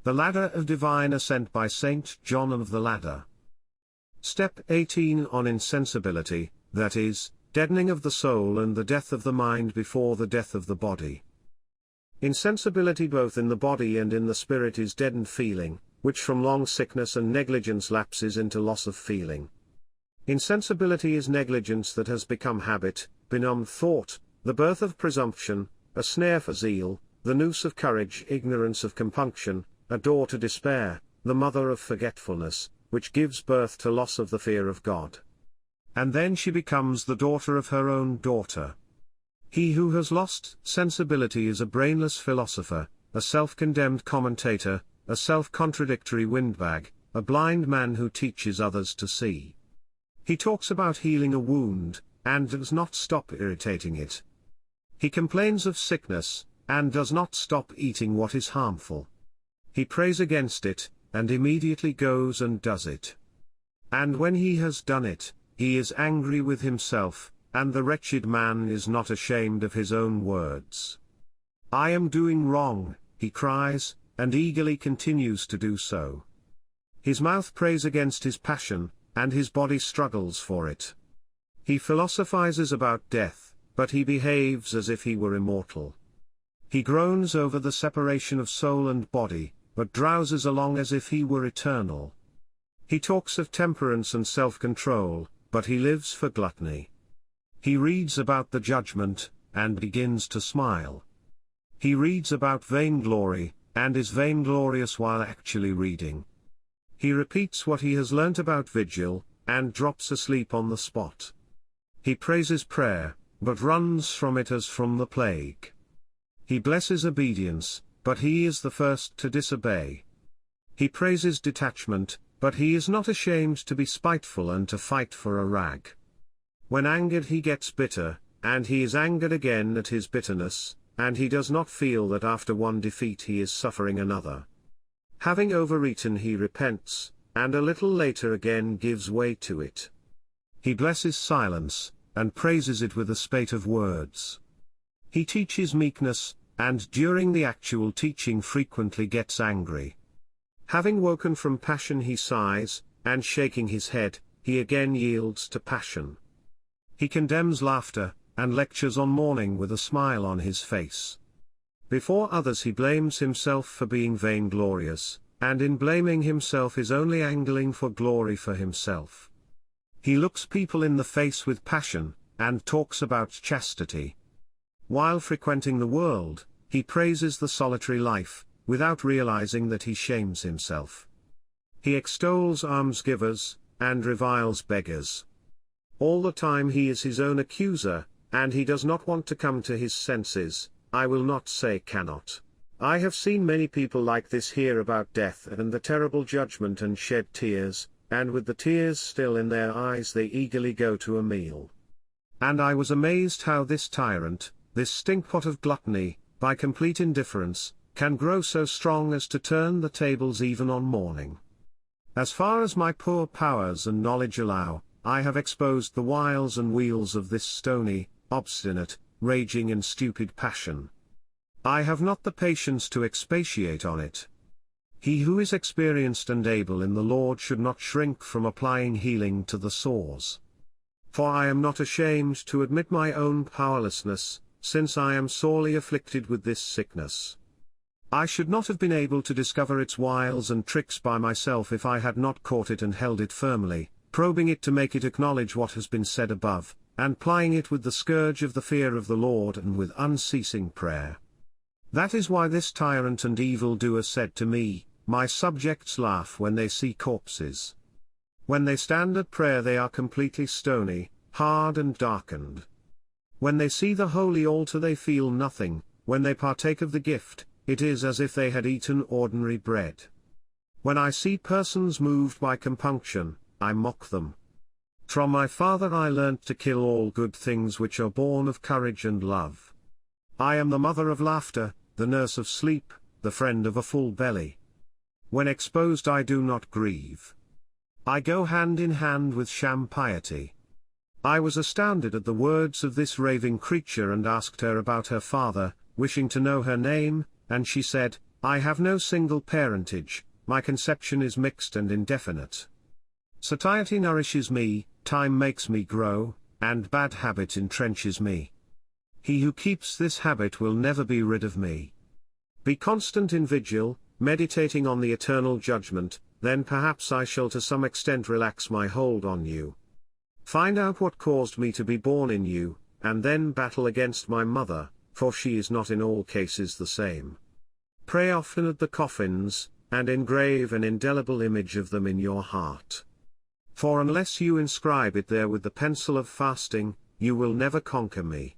The Ladder of Divine Ascent by St John of the Ladder. Step 18 on insensibility, that is, deadening of the soul and the death of the mind before the death of the body. Insensibility both in the body and in the spirit is deadened feeling, which from long sickness and negligence lapses into loss of feeling. Insensibility is negligence that has become habit, benumbed thought, the birth of presumption, a snare for zeal, the noose of courage, ignorance of compunction, a door to despair, the mother of forgetfulness, which gives birth to loss of the fear of God. And then she becomes the daughter of her own daughter. He who has lost sensibility is a brainless philosopher, a self-condemned commentator, a self-contradictory windbag, a blind man who teaches others to see. He talks about healing a wound, and does not stop irritating it. He complains of sickness, and does not stop eating what is harmful. He prays against it, and immediately goes and does it. And when he has done it, he is angry with himself, and the wretched man is not ashamed of his own words. "I am doing wrong," he cries, and eagerly continues to do so. His mouth prays against his passion, and his body struggles for it. He philosophizes about death, but he behaves as if he were immortal. He groans over the separation of soul and body, but drowses along as if he were eternal. He talks of temperance and self-control, but he lives for gluttony. He reads about the judgment, and begins to smile. He reads about vainglory, and is vainglorious while actually reading. He repeats what he has learnt about vigil, and drops asleep on the spot. He praises prayer, but runs from it as from the plague. He blesses obedience, but he is the first to disobey. He praises detachment, but he is not ashamed to be spiteful and to fight for a rag. When angered he gets bitter, and he is angered again at his bitterness, and he does not feel that after one defeat he is suffering another. Having overeaten he repents, and a little later again gives way to it. He blesses silence, and praises it with a spate of words. He teaches meekness, and during the actual teaching frequently gets angry. Having woken from passion he sighs, and shaking his head, he again yields to passion. He condemns laughter, and lectures on mourning with a smile on his face. Before others he blames himself for being vainglorious, and in blaming himself is only angling for glory for himself. He looks people in the face with passion, and talks about chastity. While frequenting the world, he praises the solitary life, without realizing that he shames himself. He extols almsgivers, and reviles beggars. All the time he is his own accuser, and he does not want to come to his senses, I will not say cannot. I have seen many people like this hear about death and the terrible judgment and shed tears, and with the tears still in their eyes they eagerly go to a meal. And I was amazed how this tyrant, this stinkpot of gluttony, by complete indifference, can grow so strong as to turn the tables even on mourning. As far as my poor powers and knowledge allow, I have exposed the wiles and wheels of this stony, obstinate, raging and stupid passion. I have not the patience to expatiate on it. He who is experienced and able in the Lord should not shrink from applying healing to the sores. For I am not ashamed to admit my own powerlessness, since I am sorely afflicted with this sickness. I should not have been able to discover its wiles and tricks by myself if I had not caught it and held it firmly, probing it to make it acknowledge what has been said above, and plying it with the scourge of the fear of the Lord and with unceasing prayer. That is why this tyrant and evil-doer said to me, my subjects laugh when they see corpses. When they stand at prayer they are completely stony, hard and darkened. When they see the holy altar they feel nothing, when they partake of the gift, it is as if they had eaten ordinary bread. When I see persons moved by compunction, I mock them. From my father I learnt to kill all good things which are born of courage and love. I am the mother of laughter, the nurse of sleep, the friend of a full belly. When exposed I do not grieve. I go hand in hand with sham piety. I was astounded at the words of this raving creature and asked her about her father, wishing to know her name, and she said, I have no single parentage, my conception is mixed and indefinite. Satiety nourishes me, time makes me grow, and bad habit entrenches me. He who keeps this habit will never be rid of me. Be constant in vigil, meditating on the eternal judgment, then perhaps I shall to some extent relax my hold on you. Find out what caused me to be born in you, and then battle against my mother, for she is not in all cases the same. Pray often at the coffins, and engrave an indelible image of them in your heart. For unless you inscribe it there with the pencil of fasting, you will never conquer me.